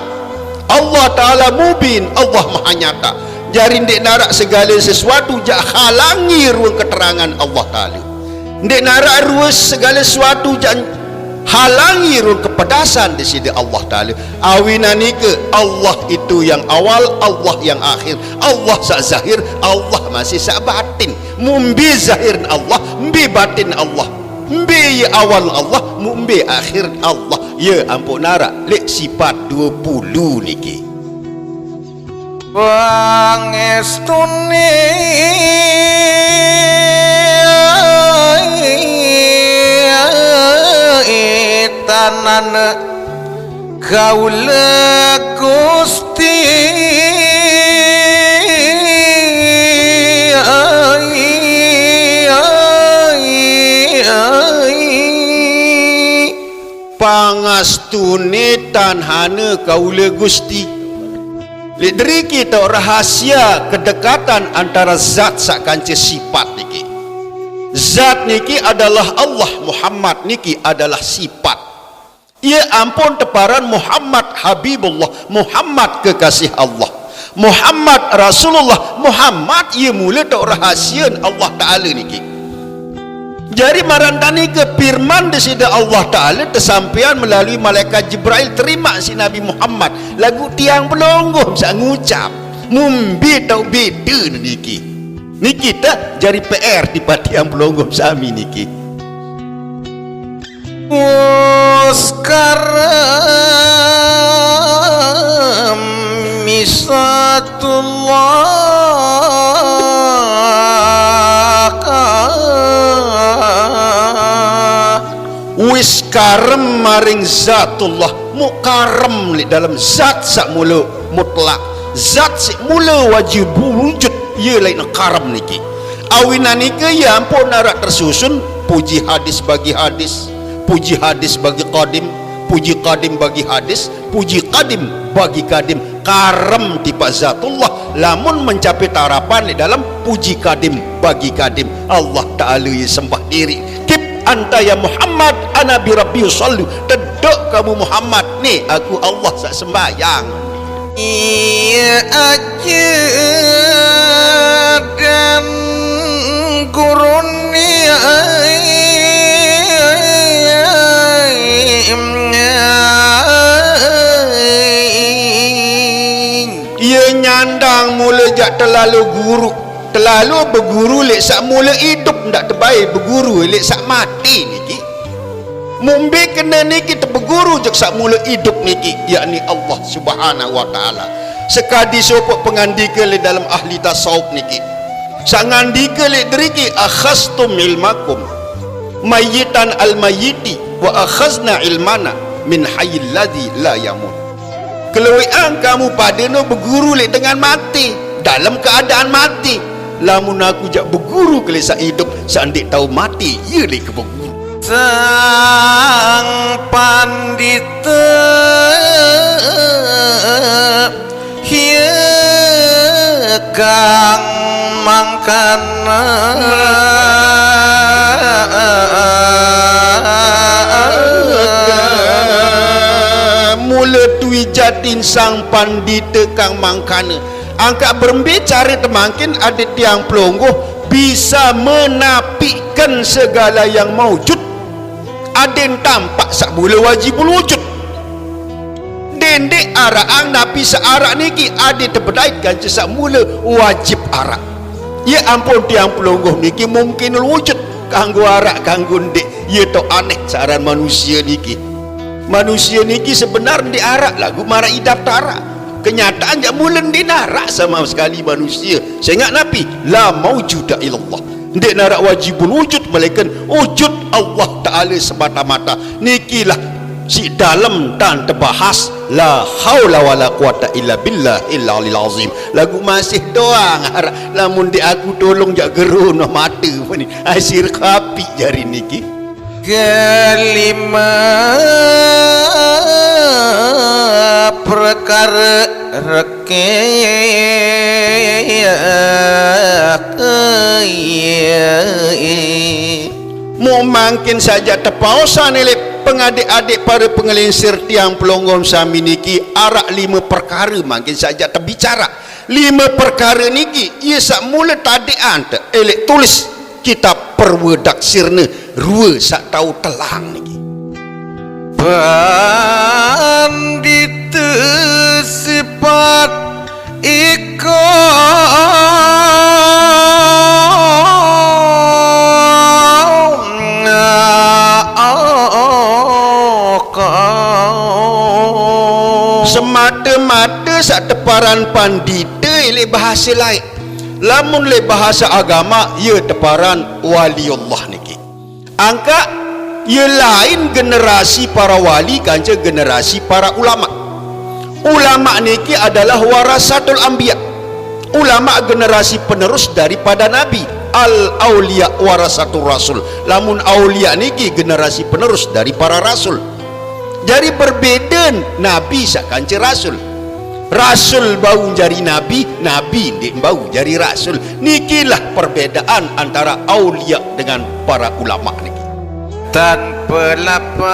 Allah Ta'ala mubin, Allah maha nyata. Jari ndik narak segala sesuatu jak halangi ruang keterangan Allah Ta'ala. Ndik narak ruang segala sesuatu jak halangi ruang kepedasan di sini Allah Ta'ala. Awinani ke Allah itu yang awal, Allah yang akhir, Allah sak zahir, Allah masih sak batin. Mumbi zahir Allah, mbi batin Allah, mbi awal Allah, mbi akhir Allah. Ya ampun narak lek sifat 20 niki pangestune tanana kaula Gusti pangastune tanhana kaula Gusti lidri kita rahasia kedekatan antara zat sak kanca sifat niki. Zat niki adalah Allah, Muhammad niki adalah sifat. Ya ampun teparan Muhammad Habibullah, Muhammad kekasih Allah, Muhammad Rasulullah, Muhammad ia mula tok rahasia Allah Ta'ala niki. Jadi marantani ke firman desida Allah Ta'ala tersampaian melalui malaikat Jibril terima si Nabi Muhammad lagu tiang pelonggong sak ngucap mumbi tau beda niki niki tak jari PR di tiang pelonggong sami niki sekarang misatullah wis karem maring zatullah mukarem li dalam zat sak mula mutlak zat sik mula wajib wujud ia lain karem niki awinani ke ya ampun narak tersusun puji hadis bagi hadis, puji hadis bagi qadim, puji qadim bagi hadis, puji qadim bagi kadim. Karem tiba zatullah lamun mencapai tarapan di dalam puji kadim bagi kadim. Allah Ta'ala ya sembah diri kip anta ya Muhammad ana bi rabbi sallu tedok kamu Muhammad ni aku Allah sak sembayang iya aja dan kurnia ia nyandang mula jak terlalu guru terlalu berguru lek sak mula hidup ndak terbaik berguru lek sak mati niki mumbi kena niki terbeguru jak sak mula hidup niki yakni Allah Subhanahu wa taala sekadi sopok pengandika le dalam ahli tasawuf niki sak ngandika lek deriki akhastum ilmakum mayyitan al mayyiti wa akhazna ilmana min hayyil ladzi la yamut kelewian kamu pada no berguru lek dengan mati dalam keadaan mati lamun aku jak berguru ke lesak hidup seandik tahu mati ia lek ke berguru sang pandita hieu kang mangkana mula tui jatin sang pandita kang mangkana angka berbicara temangkin ada tiang pelonggoh bisa menafikan segala yang maujud. Ada yang tampak sak mula wajibul wujud. Dendek araang napi searak niki ada terbedaitkan sak mula wajib arak. Ya ampun tiang pelonggoh niki mungkin wujud kanggo arak kanggo ndek. Ya to aneh saran manusia niki. Manusia niki sebenarnya diarak lagu marah idap tarak. Kenyataan jak mula ndek narak sama sekali manusia. Saya ingat napi la maujuda illallah. Ndek narak wajibul wujud melainkan wujud Allah Ta'ala semata-mata. Nikilah si dalam dan terbahas la haula wala quwata illa billah illa alil azim. Lagu masih doang harap lamun di aku tolong jak gerun mata ni asir kapi jari niki kelima perkara reke mau mangkin saja terpausan oleh pengadik-adik para pengelinsir tiang pelonggom sami niki arak 5 perkara mangkin saja terbicara 5 perkara niki ia sak mula tadi anta elek tulis kitab perwedak sirna rua sak tahu telang niki pandita sifat iko semata-mata sak teparan pandita oleh bahasa lain lamun le bahasa agama ia teparan waliullah niki angka ia lain generasi para wali kanca generasi para ulama. Ulama niki adalah warasatul anbiya, ulama generasi penerus daripada nabi. Al aulia warasatul rasul, lamun aulia niki generasi penerus dari para rasul. Jadi berbeda nabi sak kanca rasul. Rasul bau jari nabi, nabi ndik bau jari rasul. Nikilah perbedaan antara aulia dengan para ulama niki. Tanpa lapas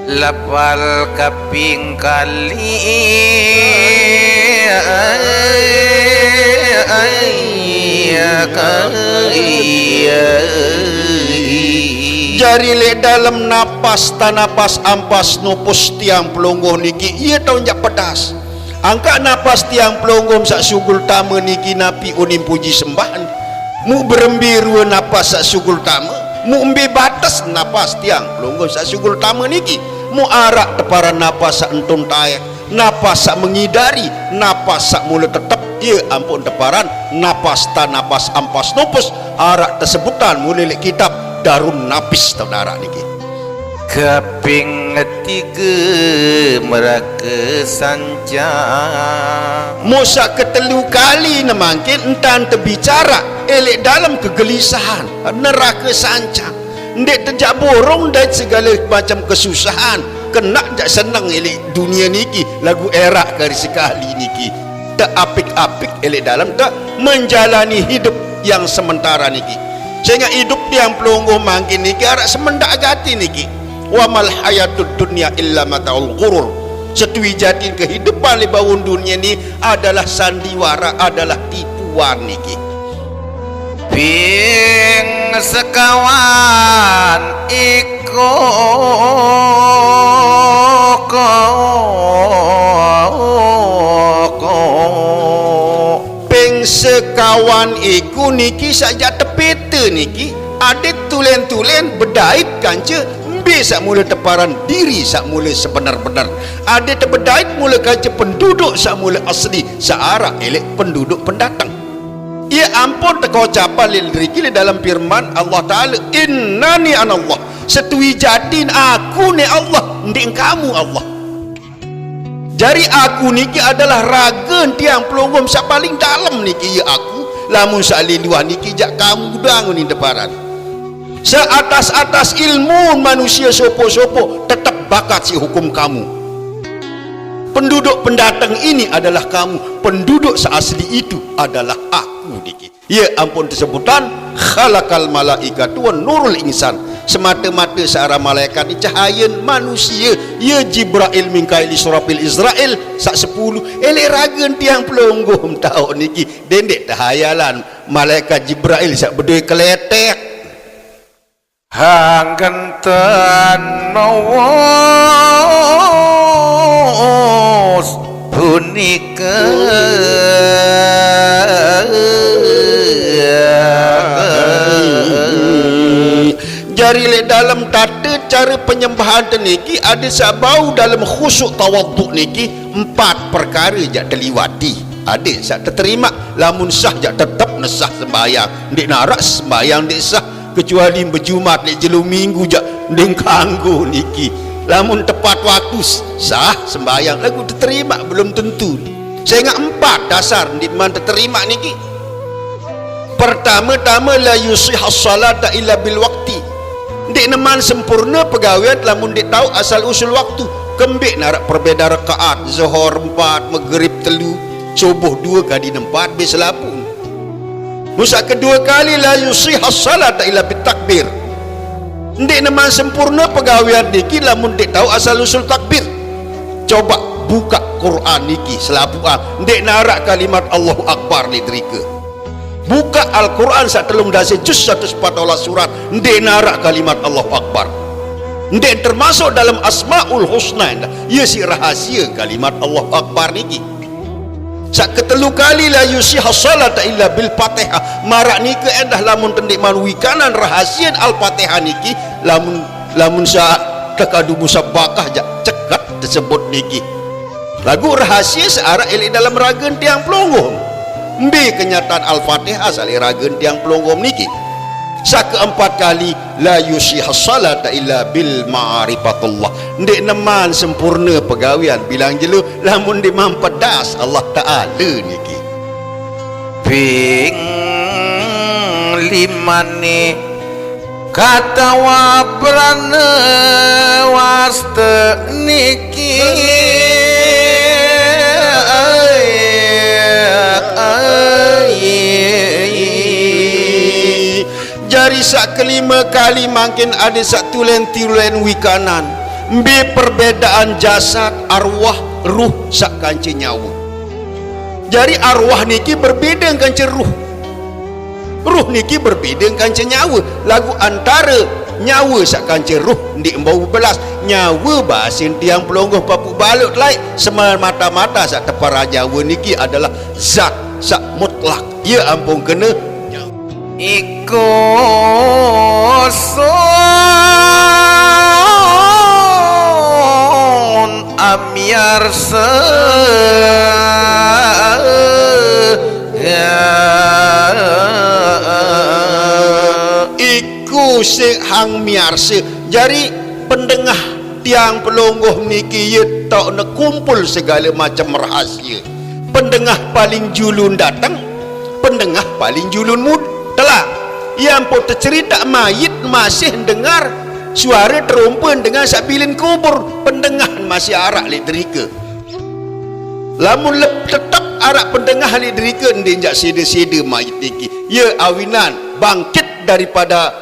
lapal kaping kali jari le dalam napas tanapas ampas nupus tiang pelonggoh niki ia taunjak pedas angka napas tiang pelonggom sak sugul tama niki napi unim puji sembahan mu berembiru napas sak sugul tama mu embe batas napas tiang pelonggom sak sugul tama niki mu arak teparan napas sak entun tayak napas sak mengidari napas sak mula tetap ia ampun teparan napas tanapas ampas nupus arak tesebutan mulai kitab Darun Nafis saudara niki kaping 3 meraka sancang Musa ketelu kali namangkin entan terbicara elek dalam kegelisahan neraka sancang ndek terjak borong dan segala macam kesusahan kena jak senang elek dunia niki lagu erak kali sekali niki tak apik-apik elek dalam tak menjalani hidup yang sementara niki sehingga hidup yang pelungguh mangkin niki arak semendak gati niki wa mal hayatud dunya illa mataul ghurur setui jati kehidupan di bawah dunia ni adalah sandiwara adalah tipuan niki ping sekawan iko ping sekawan iku niki saja tepete niki ada tulen-tulen bedait kanca embe sak mula teparan diri sak mula sebenar-benar ada terbedait mula kanca penduduk sak mula asli searah elek penduduk pendatang ia ampun teko ucapan liriki dalam firman Allah Ta'ala innani anallah setui jadin aku ni Allah ndik kamu Allah jari aku niki adalah raga tiang pelonggom sak paling dalam niki ya aku lamun sa'ali luah niki jak kamu gudang ni deparan seatas-atas ilmu manusia sopo-sopo tetap bakat si hukum kamu. Penduduk pendatang ini adalah kamu, penduduk seasli itu adalah aku niki. Ya ampun tersebutan khalaqal malaikatu wan nurul insan, semata-mata searah malaikat ni cahaya manusia. Ya Jibril Mikail Israfil Israel sak 10 elek ragen tiang pelonggoh tahu niki dendek tahayalan malaikat Jibril sak berdua keletek hanggentan nawas punika jari le dalam tata cara penyembahan niki ada sabau dalam khusyuk tawaduk niki 4 perkara jak terliwati. Ada sak terterima lamun sah jak tetap nesah sembahyang ndik narak sembahyang ndik sah kecuali berjumat ndik jelu minggu jak ndik kanggo niki. Lamun tepat waktu sah sembahyang lagu terterima belum tentu. Saya ingat 4 dasar ndik man terterima niki. Pertama-tama la yusihhas salata illa bil waqti. Dek neman sempurna pegawai lamun dek tahu asal usul waktu. Kembik narak perbeza rakaat zuhur 4, maghrib 3, subuh 2 kali 4 beselapun. Musa kedua kali la yusihhas salata illa bit takbir. Dek neman sempurna pegawai deki lamun dek tahu asal usul takbir. Coba buka Quran niki selapuan dek narak kalimat Allahu Akbar ni derika. Buka Al-Quran sak telung dasi juz 114 surat ndek narak kalimat Allahu Akbar. Ndek termasuk dalam Asmaul Husna ya si rahasia kalimat Allahu Akbar niki. Sak ketelu kali la yusihhas salata illa bil Fatihah. Marak niki endah lamun tendik manwi kanan rahasia Al-Fatihah niki lamun sa tekadu musabbaqah jak cekat tersebut niki. Lagu rahasia searah elok dalam ragen tiang pelonggong. Mbi kenyataan Al-Fatihah saliragen tiang pelonggom niki. Sak keempat kali la yusihhas salata illa bil ma'rifatullah. Ndek neman sempurna pegawian bilang jelu lamun di mampedas Allah Taala niki. Ping limane kata wabrana waste niki jari sak kelima kali makin ada sak tulen-tulen wikanan mbi perbedaan jasad arwah ruh sak kanci nyawa. Jari arwah niki berbeda kanci ruh niki berbeda kanci nyawa. Lagu antara nyawa sak kanci ruh ndik embau belas nyawa basin tiang pelonggoh papu balut lain semal mata-mata sak tepara Jawa niki adalah zat sak mutlak. Ya ampun kena iku sun amyar iku sing hang miarse. Jari pendengah tiang pelonggoh niki ye tok ne kumpul segala macam rahasia. Pendengah paling julun datang, pendengah paling julun muda telah yang pun tercerita mayit masih dengar suara terumpen dengan sabilin kubur. Pendengah masih arak litrika. Lamun tetap arak pendengah litrika ndinjak sida-sida mayit niki. Ya awinan bangkit daripada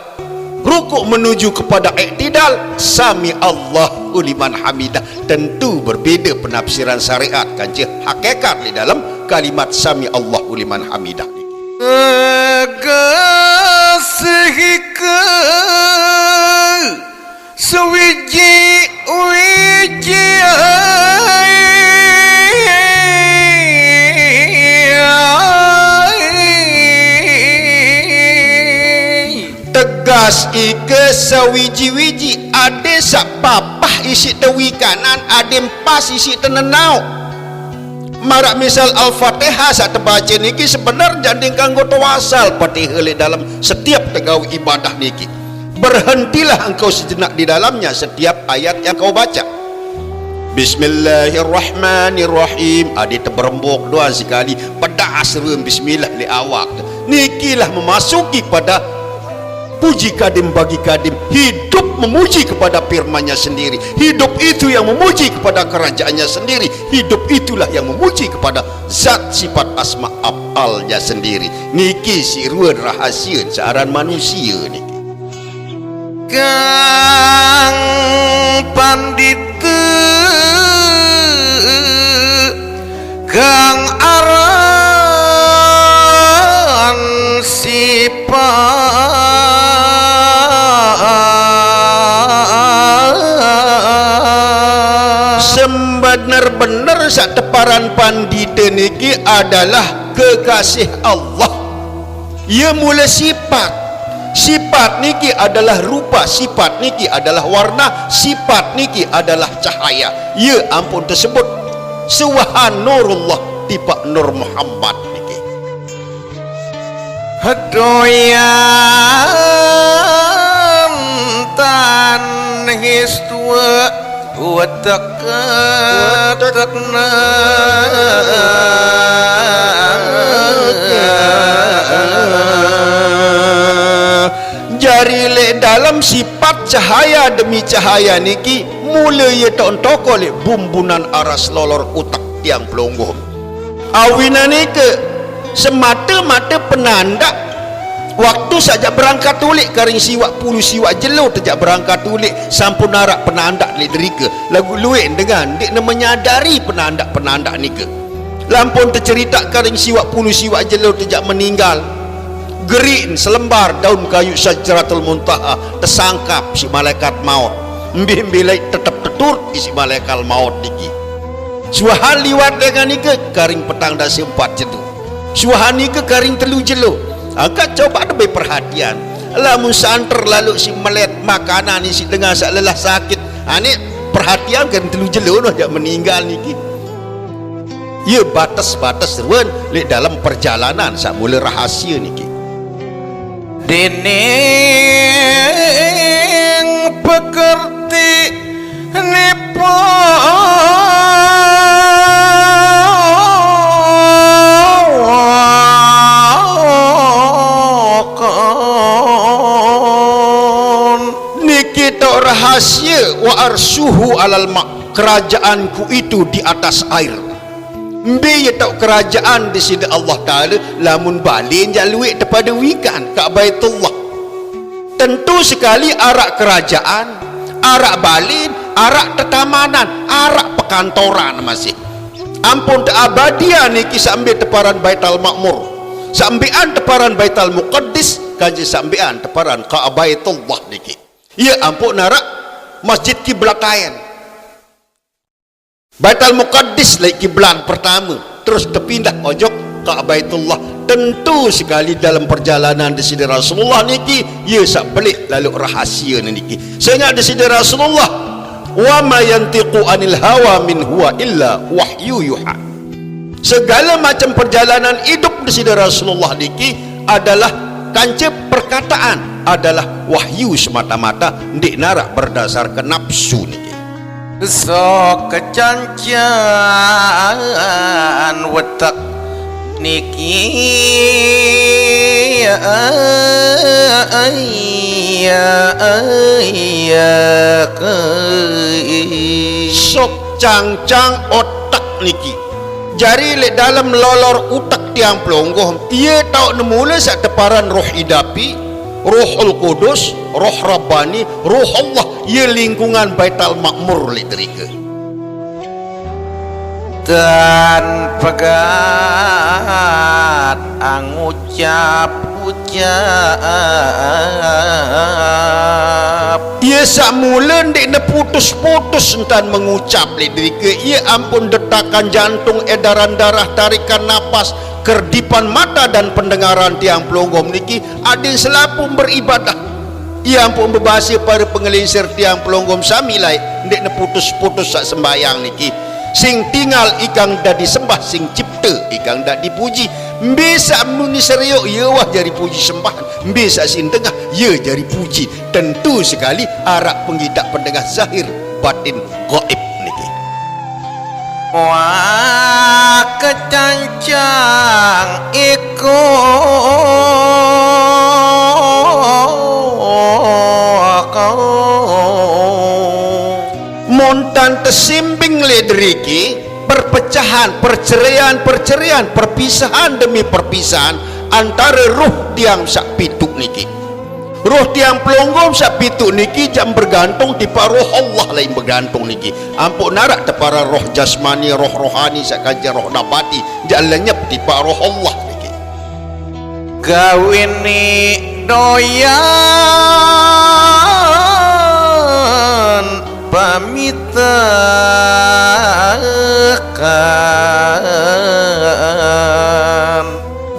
rukuk menuju kepada iktidal sami Allahu liman hamidah. Tentu berbeza penafsiran syariat kanci hakikat di dalam kalimat sami Allahu liman hamidah. Kasihika sewiji-wiji tegas ike sewiji-wiji ada sak papah isi tewi kanan ada empas isi tenenau. Marak misal Al-Fatihah saat terbaca niki sebenar janding kanggo tawasal Fatihah dalam setiap tegawi ibadah niki. Berhentilah engkau sejenak di dalamnya setiap ayat yang kau baca. Bismillahirrahmanirrahim. Adi terberembuk doa sekali pedas rum bismillah li awak. nikilah memasuki pada puji kadim bagi kadim, hidup memuji kepada firman-Nya sendiri, hidup itu yang memuji kepada kerajaan-Nya sendiri, hidup itulah yang memuji kepada zat sifat asma af'al-Nya sendiri. Niki siruan rahasia searan manusia niki. Kang pandita kang aran sifat benar-benar sak teparan pandita niki adalah kekasih Allah. Ia mula sifat. Sifat niki adalah rupa, sifat niki adalah warna, sifat niki adalah cahaya. Ya ampun tersebut suwahan nurullah tiba nur Muhammad niki. Doyan tan histua watak-takna jari le dalam sifat cahaya demi cahaya niki mula ye tok le bumbunan aras lolor utak tiang pelonggoh awina nike semata-mata penanda waktu saja berangkat tulik karing siwak puluh siwak jelo terjak berangkat tulik sampun narak penanda le derika lagu luik dengan dik menyadari penanda nike lampun tercerita karing siwak puluh siwak jelo terjak meninggal gerin selembar daun kayu Syajaratul Muntaha tersangkap si malaikat maut mbi-mbi tetap tetur si malaikat maut niki suahan liwat dengan nike karing petang dah sempat jetu suahan nike karing telu jelo agak coba lebih perhatian lamun santer lalu si melet makanan ni si dengar sak lelah sakit ni perhatian kan telu jelo noh jak meninggal niki ia batas-batas ruan lek dalam perjalanan sak mula rahasia niki dening pekerti nipo niki tok rahasia wa arsuhu alal mak kerajaanku itu di atas air mbi ya tak kerajaan di sini Allah Ta'ala lamun balin jalui daripada wikan kat Baitullah tentu sekali arak kerajaan arak balin arak tetamanan arak pekantoran masih ampun abadian niki sambil teparan Baitul Makmur sambian teparan Baitul Muqaddis kaji sambian teparan ka Baitullah niki ya ampun narak masjid kiblatain Baitul Muqaddis lagi kiblat pertama terus terpindah ojok ke Baitullah tentu sekali dalam perjalanan di sini Rasulullah niki ia sak pelik lalu rahasia niki sehingga di sini Rasulullah wa ma yantiqu anil hawa min huwa illa wahyu yuha segala macam perjalanan hidup di sini Rasulullah niki adalah kanca perkataan adalah wahyu semata-mata ndik narak berdasarkan nafsu niki so kecancan wetak niki sok cangcang otak niki jari le dalam lolor utak tiang pelonggoh ia tahu nemula sak teparan roh idapi Ruhul Kudus, Roh Rabbani, Ruh Allah ia lingkungan Baitul Makmur litrika dan pegat angucap ia sak mula ndik ne putus-putus entan mengucap litrika ia ampun detakan jantung edaran darah tarikan napas kerdipan mata dan pendengaran tiang pelonggom niki adil selapu beribadah ia ampun berbahasa para pengelinsir tiang pelonggom samilai ndik ne putus-putus sak sembayang niki sing tinggal ikang dah disembah sing cipta ikang dah dipuji bisa muni seriuk ia wah jari puji sembahan bisa sing tengah ia jari puji tentu sekali arak penggidak pendengar zahir batin gaib niki wah kecancang ko montan tersimbing ledriki perpecahan, perceraian, perpisahan demi perpisahan antara roh tiang sak pituk niki. Roh tiang pelonggom sak pituk niki jam bergantung di roh Allah lain bergantung niki. Ampun narak tepara roh jasmani, roh rohani sak kaja roh nabati jak lenyap di roh Allah niki. Kawini doyan pamitakan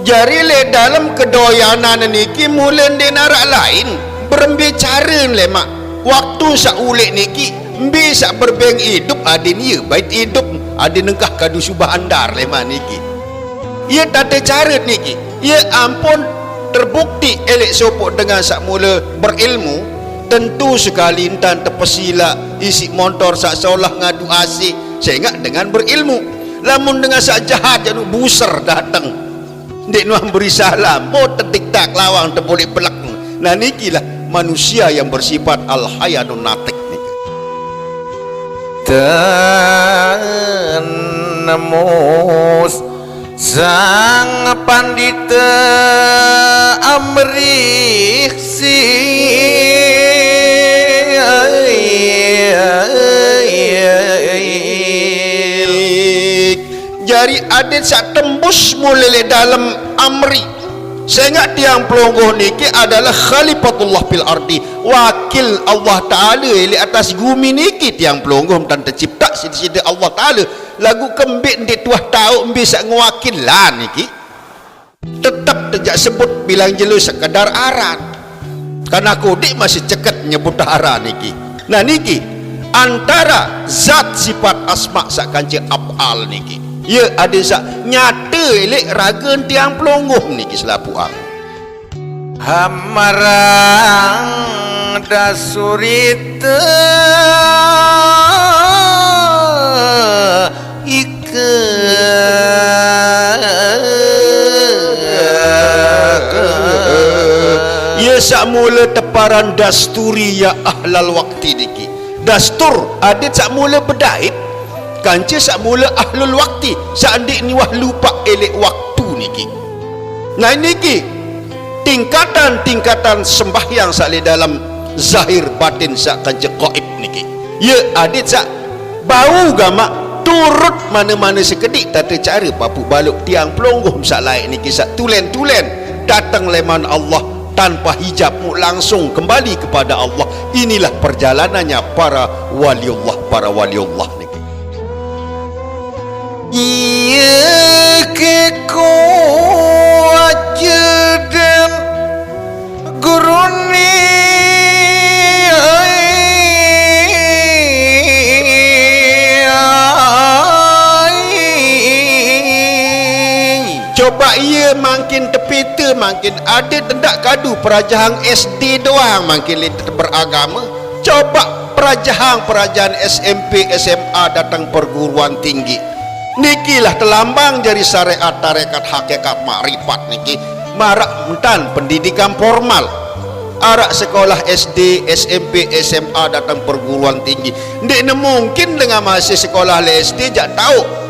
jari le dalam kedoyanan niki mulen di narak lain berbicara le mak waktu sak ulik niki mbi sak berbeng hidup adin ye bait hidup adin nengkah kadu subah andar le mak niki ia tata cara niki ia ampun terbukti elek sopok dengan sak mula berilmu tentu sekali intan terpesila isi motor sak seolah ngadu asik saya ingat dengan berilmu lamun dengan sak jahat janu buser datang dek nuang beri salam mau tetik tak lawang terboleh pelak. Nah nikilah manusia yang bersifat al-hayanun natik niki. Tenemus sang pandita amriksi jari adik sak tembus mulai dalam amri saya ingat tiang pelonggoh niki adalah khalifatullah fil ardi wakil Allah Ta'ala di atas bumi niki tiang pelonggoh dan tercipta sidi-sidi Allah Ta'ala lagu kembik di tuah tahu mbi sak ngewakil lah niki tetap tidak sebut bilang jelas sekadar aran karena kodik masih ceket nyebut aran niki. Nah niki antara zat sifat asma sak kanci af'al niki ya ada sak nyata elek raga tiang pelonggoh niki selapu ang hamarang dasurita ike ya sak mula teparan dasturi ya ahlal wakti niki dastur ada sak mula bedait kanca sak mula ahlul wakti sandik ni wah lupa elek waktu niki. Nah niki tingkatan sembahyang sak le dalam zahir batin sak kanca qaib niki ya adit sak bau gamak turut mana-mana sekedik tata cara papu baluk tiang pelonggoh sak lain niki sak tulen-tulen datang leman Allah tanpa hijab langsung kembali kepada Allah. Inilah perjalanannya para waliullah niki. Iya ke dan guruni coba ia makin tepita makin ada tendak kadu perajaan SD doang makin liter beragama coba perajaan SMP SMA datang perguruan tinggi nikilah telambang dari syariat tarekat hakikat makrifat niki marak mentan pendidikan formal arak sekolah SD SMP SMA datang perguruan tinggi ndik mungkin dengan masih sekolah SD jak tahu